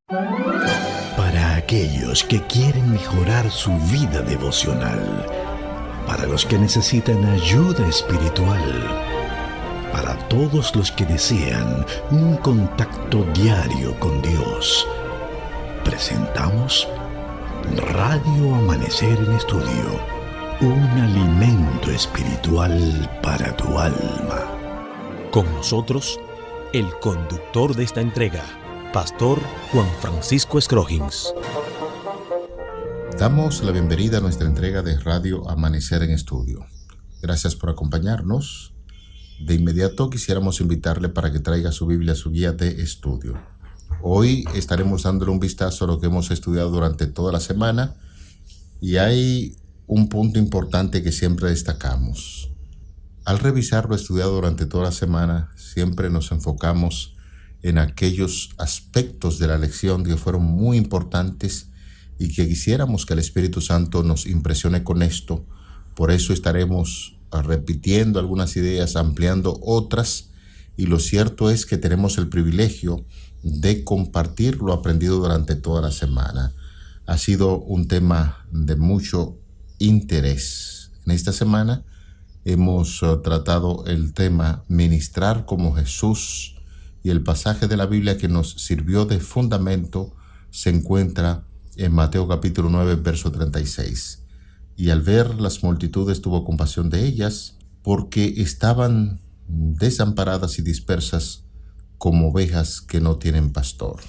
Para aquellos que quieren mejorar su vida devocional, para los que necesitan ayuda espiritual, para todos los que desean un contacto diario con Dios, presentamos Radio Amanecer en Estudio, un alimento espiritual para tu alma. Con nosotros, el conductor de esta entrega, Pastor Juan Francisco Scroggins. Damos la bienvenida a nuestra entrega de Radio Amanecer en Estudio. Gracias por acompañarnos. De inmediato quisiéramos invitarle para que traiga su Biblia, su guía de estudio. Hoy estaremos dándole un vistazo a lo que hemos estudiado durante toda la semana y hay un punto importante que siempre destacamos. Al revisar lo estudiado durante toda la semana, siempre nos enfocamos en aquellos aspectos de la lección que fueron muy importantes y que quisiéramos que el Espíritu Santo nos impresione con esto. Por eso estaremos repitiendo algunas ideas, ampliando otras, y lo cierto es que tenemos el privilegio de compartir lo aprendido durante toda la semana. Ha sido un tema de mucho interés. En esta semana hemos tratado el tema Ministrar como Jesús, y el pasaje de la Biblia que nos sirvió de fundamento se encuentra en Mateo capítulo 9, verso 36. Y al ver las multitudes tuvo compasión de ellas, porque estaban desamparadas y dispersas como ovejas que no tienen pastor.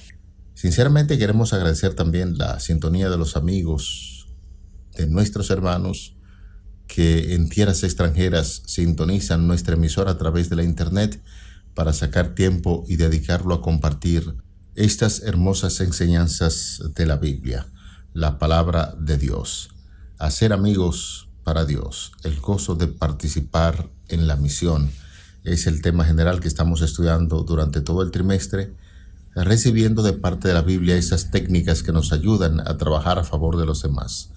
Sinceramente queremos agradecer también la sintonía de los amigos, de nuestros hermanos que en tierras extranjeras sintonizan nuestra emisora a través de la internet para sacar tiempo y dedicarlo a compartir estas hermosas enseñanzas de la Biblia, la palabra de Dios. Hacer amigos para Dios, el gozo de participar en la misión, es el tema general que estamos estudiando durante todo el trimestre, recibiendo de parte de la Biblia esas técnicas que nos ayudan a trabajar a favor de los demás.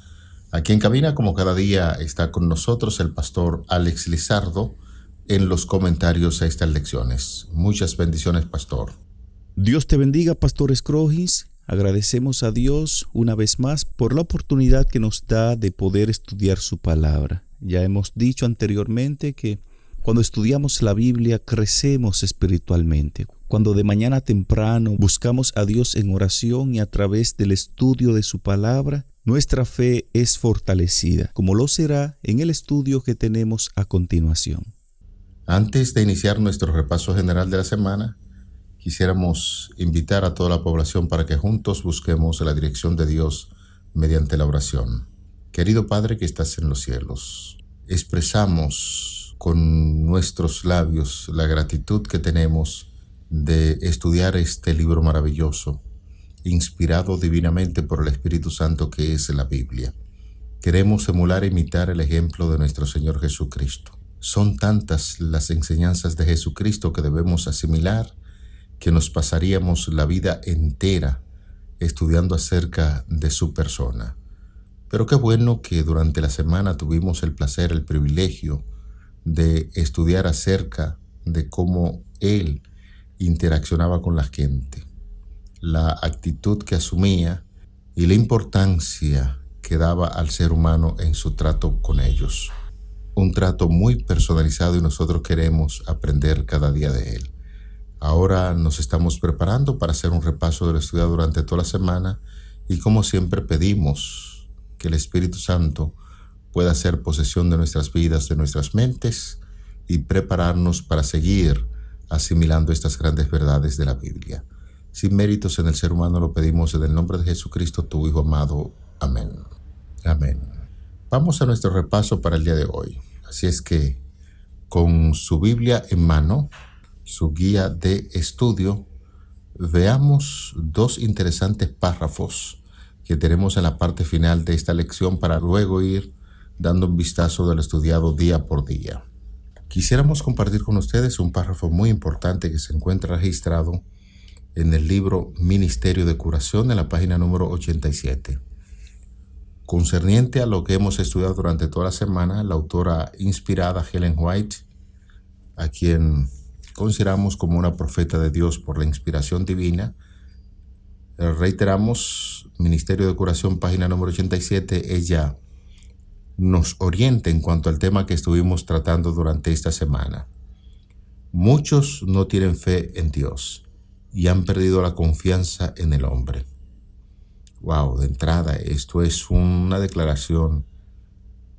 Aquí en cabina, como cada día, está con nosotros el pastor Alex Lizardo en los comentarios a estas lecciones. Muchas bendiciones, pastor. Dios te bendiga, Pastor Scroggins. Agradecemos a Dios una vez más por la oportunidad que nos da de poder estudiar su palabra. Ya hemos dicho anteriormente que cuando estudiamos la Biblia crecemos espiritualmente. Cuando de mañana temprano buscamos a Dios en oración y a través del estudio de su palabra, nuestra fe es fortalecida, como lo será en el estudio que tenemos a continuación. Antes de iniciar nuestro repaso general de la semana, quisiéramos invitar a toda la población para que juntos busquemos la dirección de Dios mediante la oración. Querido Padre que estás en los cielos, expresamos con nuestros labios la gratitud que tenemos de estudiar este libro maravilloso, inspirado divinamente por el Espíritu Santo que es la Biblia. Queremos emular e imitar el ejemplo de nuestro Señor Jesucristo. Son tantas las enseñanzas de Jesucristo que debemos asimilar que nos pasaríamos la vida entera estudiando acerca de su persona. Pero qué bueno que durante la semana tuvimos el placer, el privilegio de estudiar acerca de cómo Él interaccionaba con la gente, la actitud que asumía y la importancia que daba al ser humano en su trato con ellos. Un trato muy personalizado y nosotros queremos aprender cada día de él. Ahora nos estamos preparando para hacer un repaso de lo estudiado durante toda la semana y como siempre pedimos que el Espíritu Santo pueda hacer posesión de nuestras vidas, de nuestras mentes y prepararnos para seguir asimilando estas grandes verdades de la Biblia. Sin méritos en el ser humano lo pedimos en el nombre de Jesucristo, tu Hijo amado. Amén. Amén. Vamos a nuestro repaso para el día de hoy. Así es que, con su Biblia en mano, su guía de estudio, veamos dos interesantes párrafos que tenemos en la parte final de esta lección para luego ir dando un vistazo del estudiado día por día. Quisiéramos compartir con ustedes un párrafo muy importante que se encuentra registrado en el libro Ministerio de Curación, en la página número 87. Concerniente a lo que hemos estudiado durante toda la semana, la autora inspirada Ellen White, a quien consideramos como una profeta de Dios por la inspiración divina, Reiteramos, Ministerio de Curación, página número 87, ella nos orienta en cuanto al tema que estuvimos tratando durante esta semana. Muchos no tienen fe en Dios y han perdido la confianza en el hombre. Wow, de entrada, esto es una declaración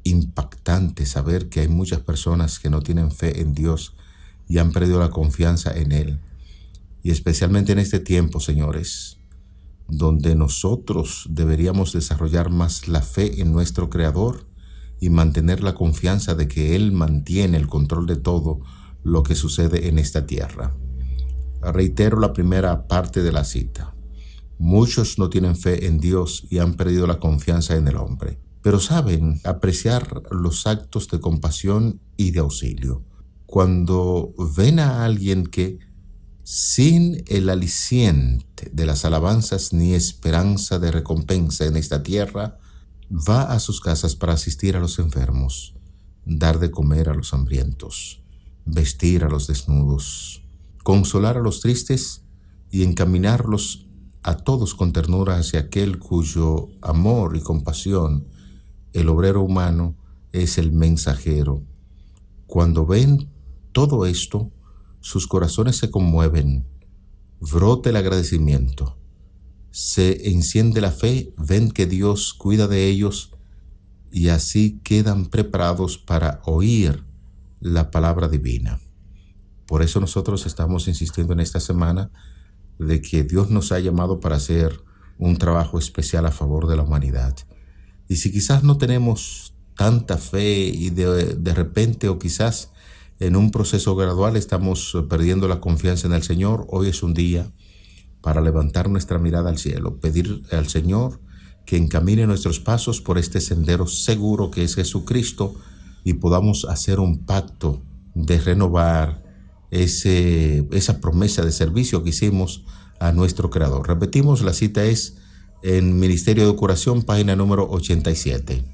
impactante, saber que hay muchas personas que no tienen fe en Dios y han perdido la confianza en Él. Y especialmente en este tiempo, señores, donde nosotros deberíamos desarrollar más la fe en nuestro Creador y mantener la confianza de que Él mantiene el control de todo lo que sucede en esta tierra. Reitero la primera parte de la cita. Muchos no tienen fe en Dios y han perdido la confianza en el hombre, pero saben apreciar los actos de compasión y de auxilio. Cuando ven a alguien que, sin el aliciente de las alabanzas ni esperanza de recompensa en esta tierra, va a sus casas para asistir a los enfermos, dar de comer a los hambrientos, vestir a los desnudos, consolar a los tristes y encaminarlos a todos con ternura hacia aquel cuyo amor y compasión el obrero humano es el mensajero. Cuando ven todo esto, sus corazones se conmueven, brota el agradecimiento, se enciende la fe, ven que Dios cuida de ellos y así quedan preparados para oír la palabra divina. Por eso nosotros estamos insistiendo en esta semana de que Dios nos ha llamado para hacer un trabajo especial a favor de la humanidad. Y si quizás no tenemos tanta fe y de repente o quizás en un proceso gradual estamos perdiendo la confianza en el Señor, hoy es un día para levantar nuestra mirada al cielo, pedir al Señor que encamine nuestros pasos por este sendero seguro que es Jesucristo y podamos hacer un pacto de renovar esa promesa de servicio que hicimos a nuestro Creador. Repetimos, la cita es en Ministerio de Curación, página número 87.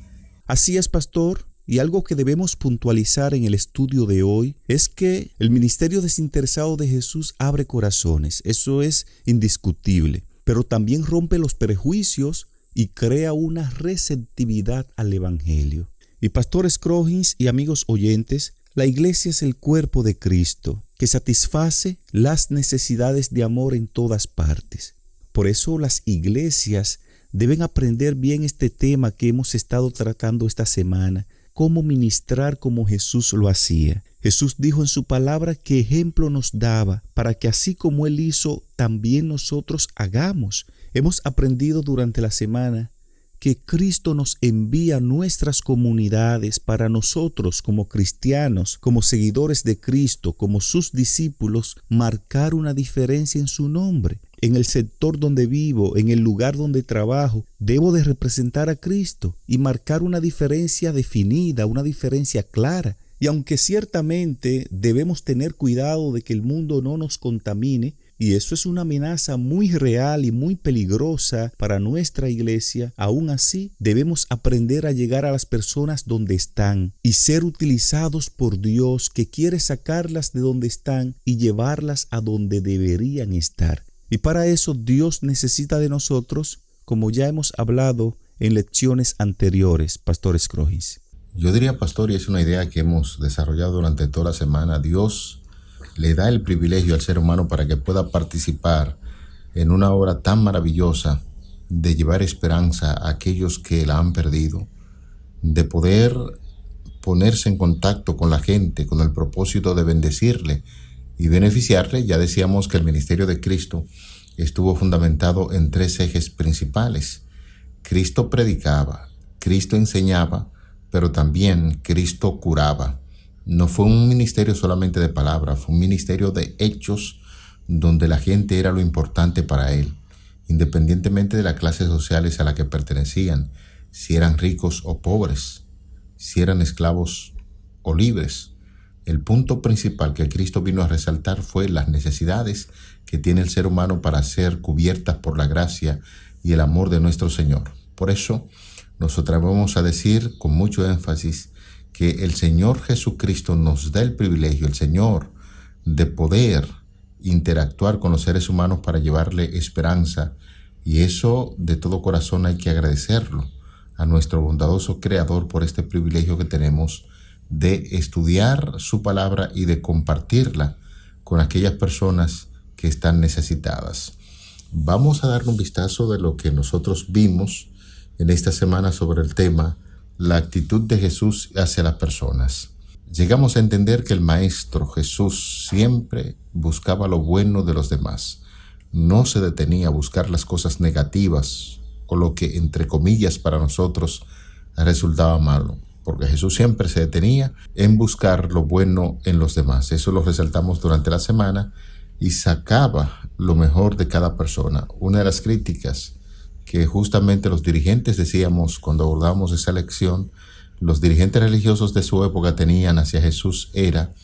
Así es, pastor. Y algo que debemos puntualizar en el estudio de hoy es que el ministerio desinteresado de Jesús abre corazones. Eso es indiscutible. Pero también rompe los prejuicios y crea una receptividad al Evangelio. Y pastor Scroggins y amigos oyentes, la iglesia es el cuerpo de Cristo, que satisface las necesidades de amor en todas partes. Por eso las iglesias deben aprender bien este tema que hemos estado tratando esta semana, cómo ministrar como Jesús lo hacía. Jesús dijo en su palabra que ejemplo nos daba para que así como Él hizo, también nosotros hagamos. Hemos aprendido durante la semana que Cristo nos envía a nuestras comunidades para nosotros como cristianos, como seguidores de Cristo, como sus discípulos, marcar una diferencia en su nombre. En el sector donde vivo, en el lugar donde trabajo, debo de representar a Cristo y marcar una diferencia definida, una diferencia clara. Y aunque ciertamente debemos tener cuidado de que el mundo no nos contamine, y eso es una amenaza muy real y muy peligrosa para nuestra iglesia, aún así debemos aprender a llegar a las personas donde están y ser utilizados por Dios, que quiere sacarlas de donde están y llevarlas a donde deberían estar. Y para eso Dios necesita de nosotros, como ya hemos hablado en lecciones anteriores, Pastor Scroggins. Yo diría, pastor, y es una idea que hemos desarrollado durante toda la semana, Dios le da el privilegio al ser humano para que pueda participar en una obra tan maravillosa de llevar esperanza a aquellos que la han perdido, de poder ponerse en contacto con la gente con el propósito de bendecirle y beneficiarle. Ya decíamos que el ministerio de Cristo estuvo fundamentado en 3 ejes principales. Cristo predicaba, Cristo enseñaba, pero también Cristo curaba. No fue un ministerio solamente de palabra, fue un ministerio de hechos donde la gente era lo importante para Él, independientemente de las clases sociales a las que pertenecían, si eran ricos o pobres, si eran esclavos o libres. El punto principal que Cristo vino a resaltar fue las necesidades que tiene el ser humano para ser cubiertas por la gracia y el amor de nuestro Señor. Por eso nos atrevemos a decir con mucho énfasis que el Señor Jesucristo nos da el privilegio, el Señor, de poder interactuar con los seres humanos para llevarle esperanza Y eso de todo corazón hay que agradecerlo a nuestro bondadoso Creador por este privilegio que tenemos de estudiar su palabra y de compartirla con aquellas personas que están necesitadas. Vamos a darle un vistazo de lo que nosotros vimos en esta semana sobre el tema la actitud de Jesús hacia las personas. Llegamos a entender que el Maestro Jesús siempre buscaba lo bueno de los demás. No se detenía a buscar las cosas negativas o lo que, entre comillas, para nosotros resultaba malo, porque Jesús siempre se detenía en buscar lo bueno en los demás. Eso lo resaltamos durante la semana y sacaba lo mejor de cada persona. Una de las críticas que justamente los dirigentes decíamos cuando abordamos esa lección, los dirigentes religiosos de su época tenían hacia Jesús era: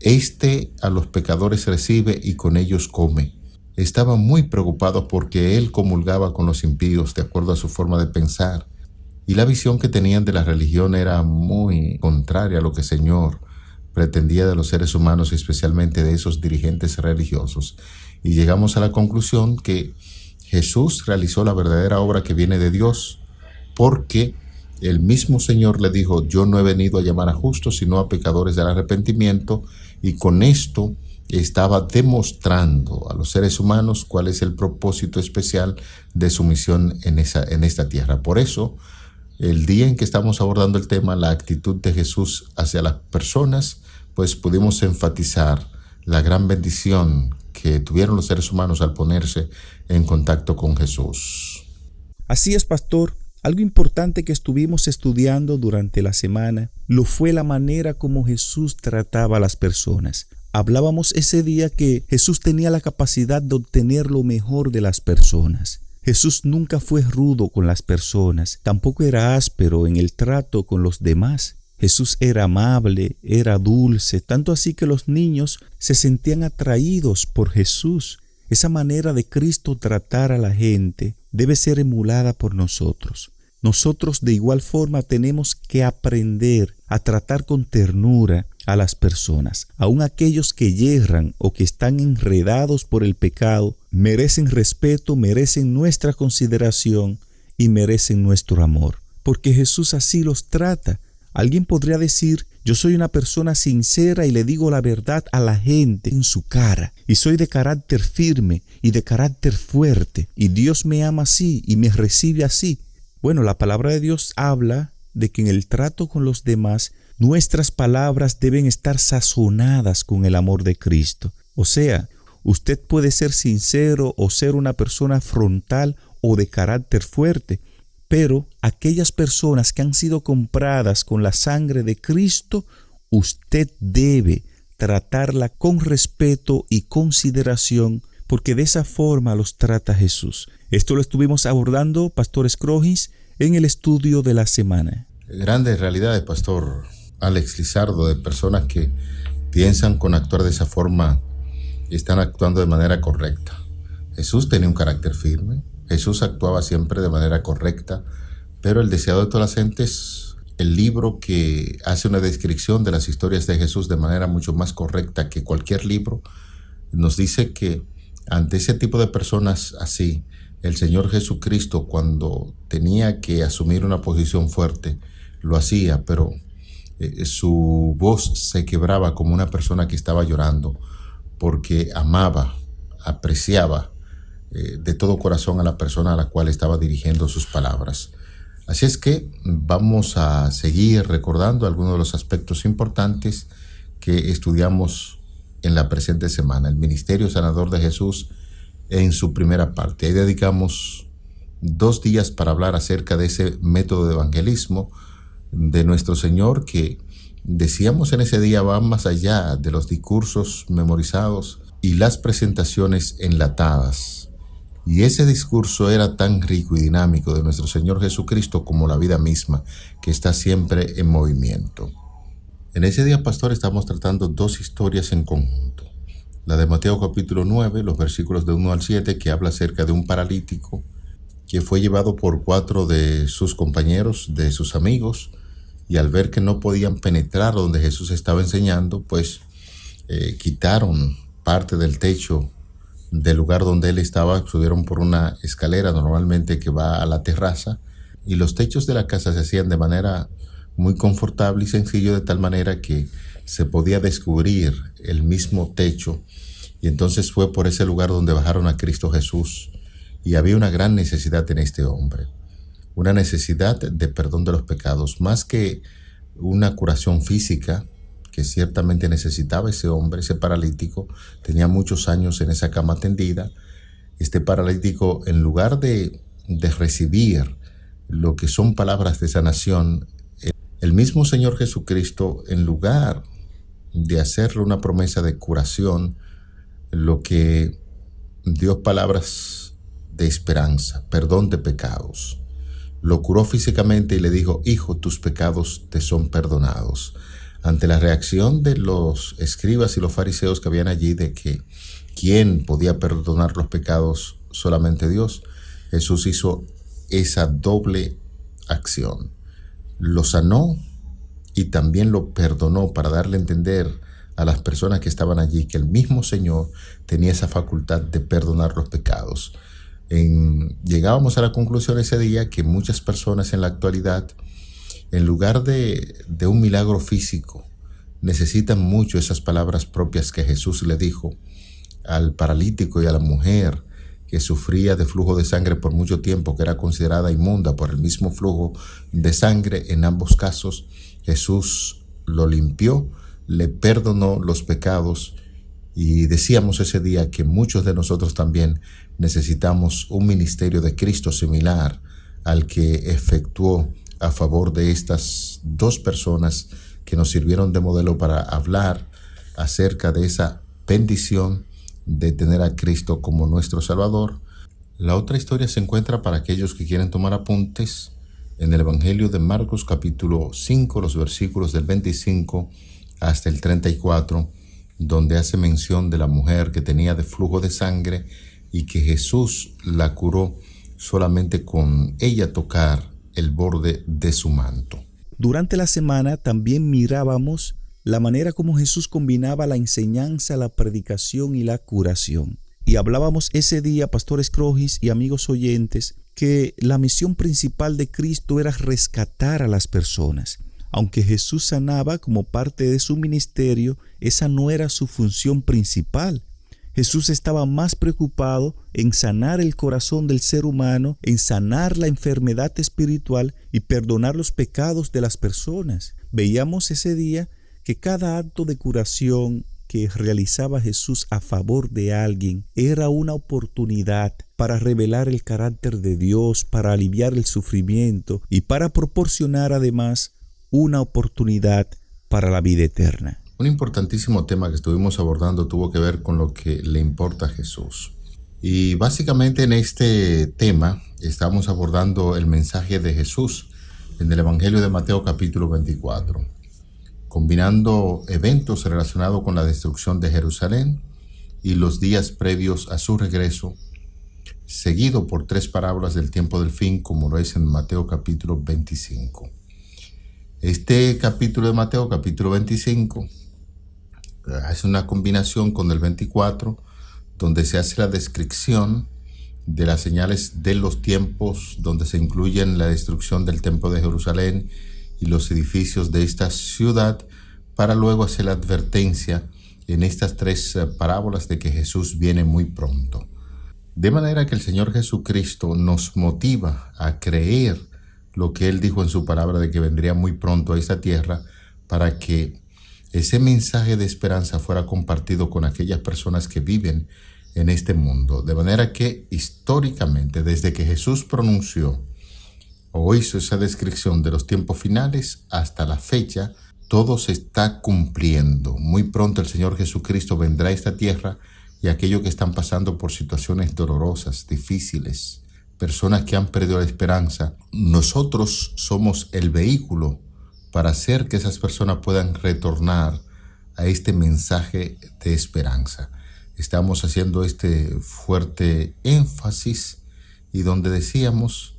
este a los pecadores recibe y con ellos come. Estaban muy preocupados porque él comulgaba con los impíos de acuerdo a su forma de pensar. Y la visión que tenían de la religión era muy contraria a lo que el Señor pretendía de los seres humanos y especialmente de esos dirigentes religiosos. Y llegamos a la conclusión que Jesús realizó la verdadera obra que viene de Dios, porque el mismo Señor le dijo: yo no he venido a llamar a justos, sino a pecadores del arrepentimiento, y con esto estaba demostrando a los seres humanos cuál es el propósito especial de su misión en esta tierra. Por eso, el día en que estamos abordando el tema, la actitud de Jesús hacia las personas, pues pudimos enfatizar la gran bendición que tuvieron los seres humanos al ponerse en contacto con Jesús. Así es, pastor. Algo importante que estuvimos estudiando durante la semana lo fue la manera como Jesús trataba a las personas. Hablábamos ese día que Jesús tenía la capacidad de obtener lo mejor de las personas. Jesús nunca fue rudo con las personas, tampoco era áspero en el trato con los demás. Jesús era amable, era dulce, tanto así que los niños se sentían atraídos por Jesús. Esa manera de Cristo tratar a la gente debe ser emulada por nosotros. Nosotros de igual forma tenemos que aprender a tratar con ternura a las personas. Aun aquellos que yerran o que están enredados por el pecado merecen respeto, merecen nuestra consideración y merecen nuestro amor, porque Jesús así los trata. Alguien podría decir: yo soy una persona sincera y le digo la verdad a la gente en su cara, y soy de carácter firme y de carácter fuerte, y Dios me ama así y me recibe así. Bueno, la palabra de Dios habla de que en el trato con los demás, nuestras palabras deben estar sazonadas con el amor de Cristo. O sea, usted puede ser sincero o ser una persona frontal o de carácter fuerte, pero aquellas personas que han sido compradas con la sangre de Cristo, usted debe tratarla con respeto y consideración, porque de esa forma los trata Jesús. Esto lo estuvimos abordando, Pastor Scrogis, en el estudio de la semana. Grandes realidades, Pastor Alex Lizardo, de personas que piensan con actuar de esa forma y están actuando de manera correcta. Jesús tenía un carácter firme, Jesús actuaba siempre de manera correcta, pero el deseado de todas las gentes, el libro que hace una descripción de las historias de Jesús de manera mucho más correcta que cualquier libro, nos dice que ante ese tipo de personas así, el Señor Jesucristo, cuando tenía que asumir una posición fuerte, lo hacía, pero su voz se quebraba como una persona que estaba llorando, porque amaba, apreciaba de todo corazón a la persona a la cual estaba dirigiendo sus palabras. Así es que vamos a seguir recordando algunos de los aspectos importantes que estudiamos en la presente semana. El ministerio sanador de Jesús en su primera parte. Ahí dedicamos 2 días para hablar acerca de ese método de evangelismo de nuestro Señor, que decíamos en ese día va más allá de los discursos memorizados y las presentaciones enlatadas. Y ese discurso era tan rico y dinámico de nuestro Señor Jesucristo como la vida misma, que está siempre en movimiento. En ese día, pastor, estamos tratando 2 historias en conjunto. La de Mateo capítulo 9, los versículos de 1 al 7, que habla acerca de un paralítico que fue llevado por 4 de sus compañeros, de sus amigos, y al ver que no podían penetrar donde Jesús estaba enseñando, pues quitaron parte del techo del lugar donde él estaba, subieron por una escalera normalmente que va a la terraza, y los techos de la casa se hacían de manera muy confortable y sencillo, de tal manera que se podía descubrir el mismo techo. Y entonces fue por ese lugar donde bajaron a Cristo Jesús, y había una gran necesidad en este hombre, una necesidad de perdón de los pecados, más que una curación física que ciertamente necesitaba ese hombre. Ese paralítico tenía muchos años en esa cama tendida. Este paralítico, en lugar de recibir lo que son palabras de sanación, el mismo Señor Jesucristo, en lugar de hacerle una promesa de curación, lo que dio palabras de esperanza, perdón de pecados. Lo curó físicamente y le dijo: hijo, tus pecados te son perdonados. Ante la reacción de los escribas y los fariseos que habían allí, de que ¿quién podía perdonar los pecados? Solamente Dios. Jesús hizo esa doble acción. Lo sanó y también lo perdonó, para darle a entender a las personas que estaban allí que el mismo Señor tenía esa facultad de perdonar los pecados. Llegábamos a la conclusión ese día que muchas personas en la actualidad, en lugar de un milagro físico, necesitan mucho esas palabras propias que Jesús le dijo al paralítico y a la mujer que sufría de flujo de sangre por mucho tiempo, que era considerada inmunda por el mismo flujo de sangre. En ambos casos, Jesús lo limpió, le perdonó los pecados, y decíamos ese día que muchos de nosotros también necesitamos un ministerio de Cristo similar al que efectuó a favor de estas dos personas que nos sirvieron de modelo para hablar acerca de esa bendición de tener a Cristo como nuestro Salvador. La otra historia se encuentra, para aquellos que quieren tomar apuntes, en el Evangelio de Marcos capítulo 5, los versículos del 25 hasta el 34, donde hace mención de la mujer que tenía de flujo de sangre y que Jesús la curó solamente con ella tocar el borde de su manto. Durante la semana también mirábamos la manera como Jesús combinaba la enseñanza, la predicación y la curación. Y hablábamos ese día, Pastor Escrogis y amigos oyentes, que la misión principal de Cristo era rescatar a las personas. Aunque Jesús sanaba como parte de su ministerio, esa no era su función principal. Jesús estaba más preocupado en sanar el corazón del ser humano, en sanar la enfermedad espiritual y perdonar los pecados de las personas. Veíamos ese día que cada acto de curación que realizaba Jesús a favor de alguien era una oportunidad para revelar el carácter de Dios, para aliviar el sufrimiento y para proporcionar además una oportunidad para la vida eterna. Un importantísimo tema que estuvimos abordando tuvo que ver con lo que le importa a Jesús. Y básicamente en este tema estamos abordando el mensaje de Jesús en el Evangelio de Mateo capítulo 24, combinando eventos relacionados con la destrucción de Jerusalén y los días previos a su regreso, seguido por 3 parábolas del tiempo del fin, como lo es en Mateo capítulo 25. Este capítulo de Mateo capítulo 25 hace una combinación con el 24, donde se hace la descripción de las señales de los tiempos, donde se incluyen la destrucción del templo de Jerusalén y los edificios de esta ciudad, para luego hacer la advertencia en estas 3 parábolas de que Jesús viene muy pronto. De manera que el Señor Jesucristo nos motiva a creer lo que Él dijo en su palabra de que vendría muy pronto a esta tierra, para que ese mensaje de esperanza fuera compartido con aquellas personas que viven en este mundo. De manera que históricamente, desde que Jesús pronunció o hizo esa descripción de los tiempos finales hasta la fecha, todo se está cumpliendo. Muy pronto el Señor Jesucristo vendrá a esta tierra, y aquellos que están pasando por situaciones dolorosas, difíciles, personas que han perdido la esperanza, nosotros somos el vehículo para hacer que esas personas puedan retornar a este mensaje de esperanza. Estamos haciendo este fuerte énfasis, y donde decíamos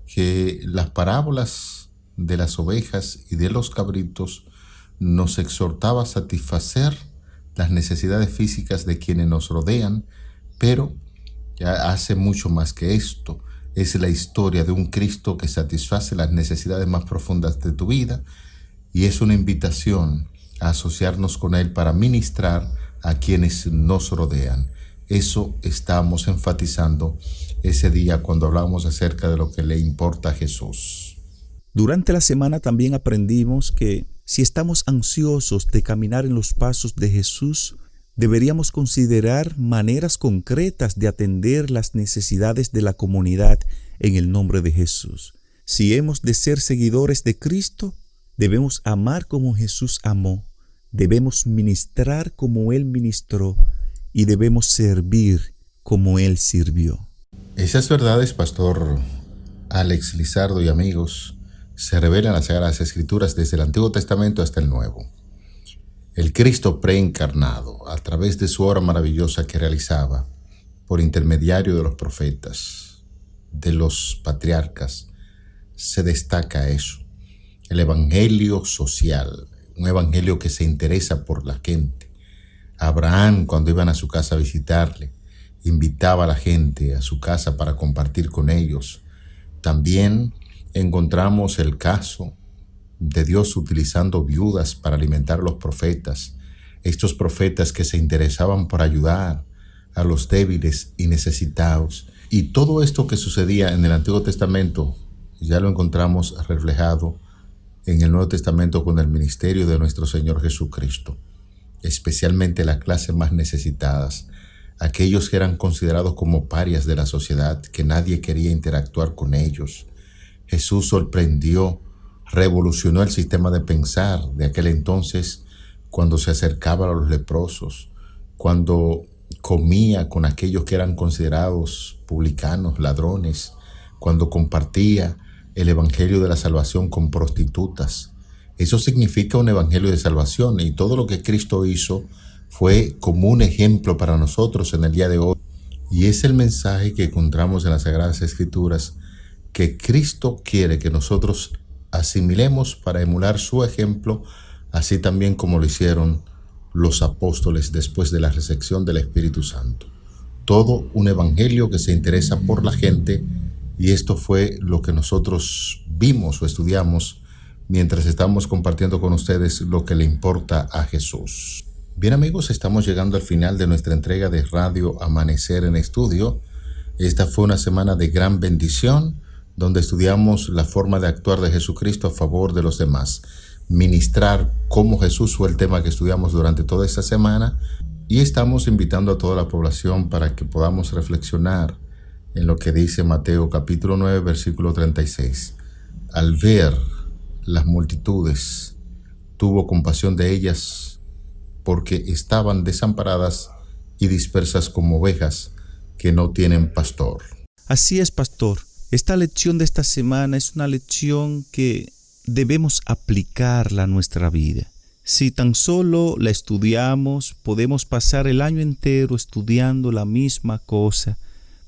que las parábolas de las ovejas y de los cabritos nos exhortaba a satisfacer las necesidades físicas de quienes nos rodean, Pero ya hace mucho más que esto. Es la historia de un Cristo que satisface las necesidades más profundas de tu vida y es una invitación a asociarnos con Él para ministrar a quienes nos rodean. Eso estamos enfatizando ese día cuando hablamos acerca de lo que le importa a Jesús. Durante la semana también aprendimos que si estamos ansiosos de caminar en los pasos de Jesús, deberíamos considerar maneras concretas de atender las necesidades de la comunidad en el nombre de Jesús. Si hemos de ser seguidores de Cristo, debemos amar como Jesús amó, debemos ministrar como Él ministró y debemos servir como Él sirvió. Esas verdades, Pastor Alex Lizardo y amigos, se revelan en las Sagradas Escrituras desde el Antiguo Testamento hasta el Nuevo. El Cristo preencarnado, a través de su obra maravillosa que realizaba, por intermediario de los profetas, de los patriarcas, se destaca eso. El evangelio social, un evangelio que se interesa por la gente. Abraham, cuando iban a su casa a visitarle, invitaba a la gente a su casa para compartir con ellos. También encontramos el caso de Dios utilizando viudas para alimentar a los profetas, estos profetas que se interesaban por ayudar a los débiles y necesitados. Y todo esto que sucedía en el Antiguo Testamento ya lo encontramos reflejado en el Nuevo Testamento con el ministerio de nuestro Señor Jesucristo, especialmente las clases más necesitadas, aquellos que eran considerados como parias de la sociedad, que nadie quería interactuar con ellos. Jesús sorprendió, revolucionó el sistema de pensar de aquel entonces cuando se acercaba a los leprosos, cuando comía con aquellos que eran considerados publicanos, ladrones, cuando compartía el evangelio de la salvación con prostitutas. Eso significa un evangelio de salvación y todo lo que Cristo hizo fue como un ejemplo para nosotros en el día de hoy. Y es el mensaje que encontramos en las Sagradas Escrituras que Cristo quiere que nosotros asimilemos para emular su ejemplo, así también como lo hicieron los apóstoles después de la recepción del Espíritu Santo. Todo un evangelio que se interesa por la gente, y esto fue lo que nosotros vimos o estudiamos mientras estamos compartiendo con ustedes lo que le importa a Jesús. Bien amigos, estamos llegando al final de nuestra entrega de Radio Amanecer en Estudio. Esta fue una semana de gran bendición, donde estudiamos la forma de actuar de Jesucristo a favor de los demás. Ministrar como Jesús fue el tema que estudiamos durante toda esta semana y estamos invitando a toda la población para que podamos reflexionar en lo que dice Mateo capítulo 9 versículo 36. Al ver las multitudes, tuvo compasión de ellas porque estaban desamparadas y dispersas como ovejas que no tienen pastor. Así es, pastor. Esta lección de esta semana es una lección que debemos aplicarla a nuestra vida. Si tan solo la estudiamos, podemos pasar el año entero estudiando la misma cosa,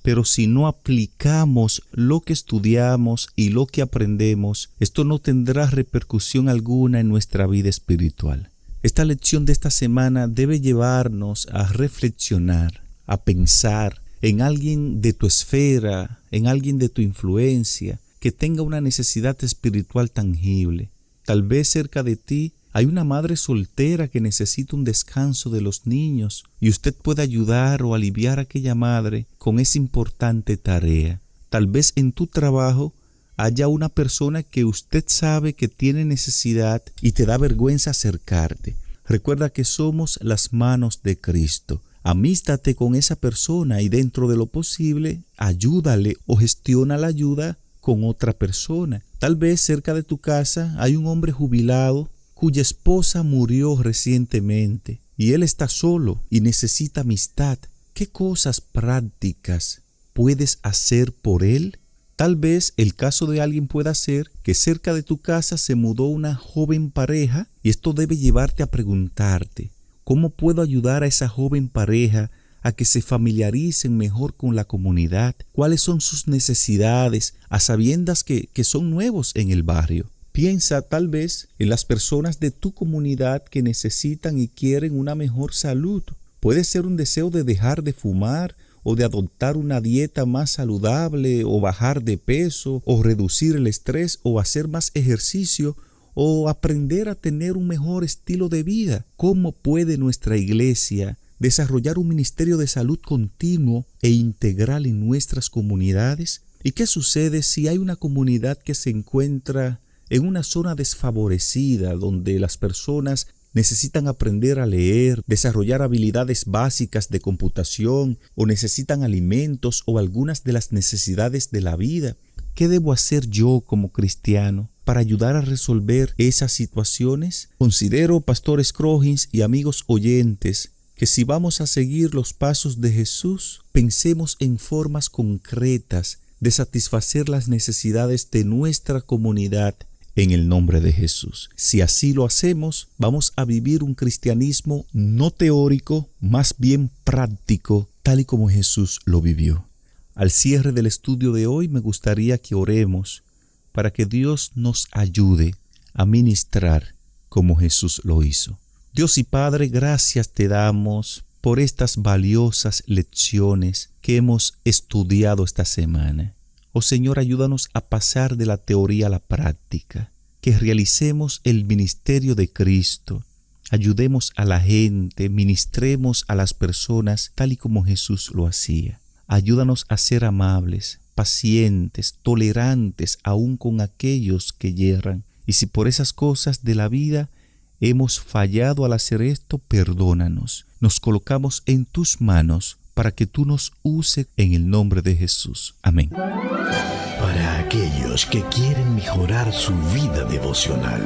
pero si no aplicamos lo que estudiamos y lo que aprendemos, esto no tendrá repercusión alguna en nuestra vida espiritual. Esta lección de esta semana debe llevarnos a reflexionar, a pensar en alguien de tu esfera, en alguien de tu influencia, que tenga una necesidad espiritual tangible. Tal vez cerca de ti hay una madre soltera que necesita un descanso de los niños y usted puede ayudar o aliviar a aquella madre con esa importante tarea. Tal vez en tu trabajo haya una persona que usted sabe que tiene necesidad y te da vergüenza acercarte. Recuerda que somos las manos de Cristo. Amístate con esa persona y dentro de lo posible, ayúdale o gestiona la ayuda con otra persona. Tal vez cerca de tu casa hay un hombre jubilado cuya esposa murió recientemente y él está solo y necesita amistad. ¿Qué cosas prácticas puedes hacer por él? Tal vez el caso de alguien pueda ser que cerca de tu casa se mudó una joven pareja y esto debe llevarte a preguntarte: ¿cómo puedo ayudar a esa joven pareja a que se familiaricen mejor con la comunidad? ¿Cuáles son sus necesidades a sabiendas que son nuevos en el barrio? Piensa tal vez en las personas de tu comunidad que necesitan y quieren una mejor salud. Puede ser un deseo de dejar de fumar o de adoptar una dieta más saludable, o bajar de peso, o reducir el estrés, o hacer más ejercicio, o aprender a tener un mejor estilo de vida. ¿Cómo puede nuestra iglesia desarrollar un ministerio de salud continuo e integral en nuestras comunidades? ¿Y qué sucede si hay una comunidad que se encuentra en una zona desfavorecida, donde las personas necesitan aprender a leer, desarrollar habilidades básicas de computación, o necesitan alimentos o algunas de las necesidades de la vida? ¿Qué debo hacer yo como cristiano para ayudar a resolver esas situaciones? Considero, Pastor Scroggins y amigos oyentes, que si vamos a seguir los pasos de Jesús, pensemos en formas concretas de satisfacer las necesidades de nuestra comunidad en el nombre de Jesús. Si así lo hacemos, vamos a vivir un cristianismo no teórico, más bien práctico, tal y como Jesús lo vivió. Al cierre del estudio de hoy, me gustaría que oremos para que Dios nos ayude a ministrar como Jesús lo hizo. Dios y Padre, gracias te damos por estas valiosas lecciones que hemos estudiado esta semana. Oh Señor, ayúdanos a pasar de la teoría a la práctica, que realicemos el ministerio de Cristo, ayudemos a la gente, ministremos a las personas tal y como Jesús lo hacía. Ayúdanos a ser amables, pacientes, tolerantes aún con aquellos que yerran. Y si por esas cosas de la vida hemos fallado al hacer esto, perdónanos. Nos colocamos en tus manos para que tú nos uses en el nombre de Jesús. Amén. Para aquellos que quieren mejorar su vida devocional,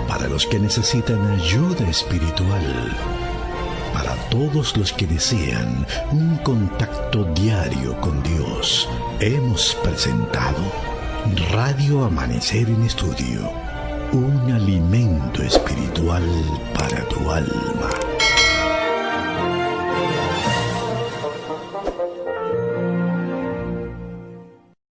para los que necesitan ayuda espiritual, para todos los que desean un contacto diario con Dios, hemos presentado Radio Amanecer en Estudio, un alimento espiritual para tu alma.